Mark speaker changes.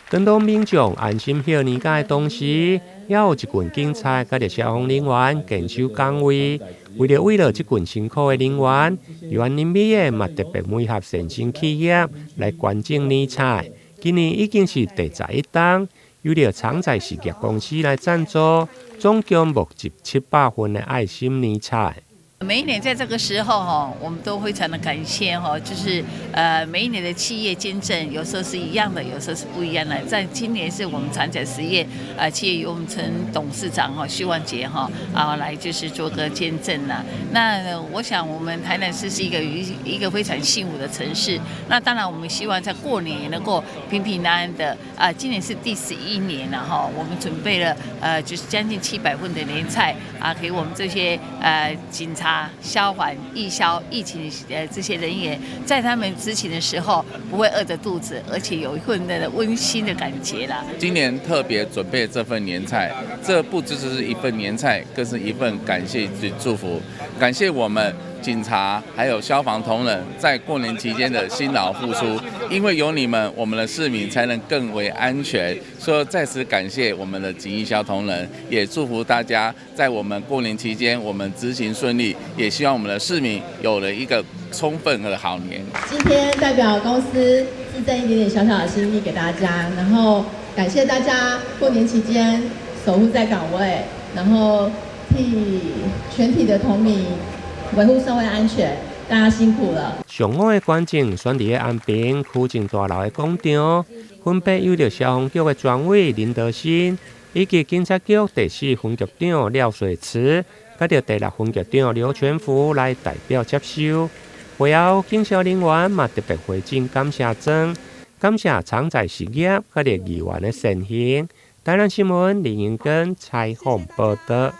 Speaker 1: 等到民众安心休年假的同时，也有一群警察甲消防人员坚守岗位，为了这群辛苦的人员，由安人民的嘛特别配合善心企业来捐赠年菜。今年已经是第11档，由了常在事业公司来赞助，总共募集700份的爱心年菜。
Speaker 2: 每一年在这个时候哈，我们都非常的感谢哈，就是每一年的企业捐赠，有时候是一样的，有时候是不一样的。在今年是我们长甲实业企业由我们陈董事长哈徐万杰哈来就是做个捐赠啦。那我想我们台南市是一个非常幸福的城市。那当然我们希望在过年也能够平平安安的今年是第11年了哈，我们准备了就是将近700份的年菜给我们这些警察。消防、义消、疫情这些人员，在他们执勤的时候不会饿着肚子，而且有一份温馨的感觉啦。
Speaker 3: 今年特别准备这份年菜，这不只是一份年菜，更是一份感谢与祝福。感谢我们警察还有消防同仁在过年期间的辛劳付出，因为有你们，我们的市民才能更为安全。所以在此感谢我们的警义消同仁，也祝福大家在我们过年期间我们执行顺利，也希望我们的市民有了一个充分的好年。
Speaker 4: 今天代表公司自赠一点点小小的心意给大家，然后感谢大家过年期间守护在岗位，然后替全体的同民维护社会安全，大家辛苦了。
Speaker 1: 上午的观众选伫安平区政大楼的广场，分别由着消防局的专委林德新，以及警察局第4分局长廖水慈，甲着第6分局长刘全福来代表接受。会后，警消人员嘛特别回敬感谢状，感谢常在事业甲着议员的善行。台南新闻林英根采访报道。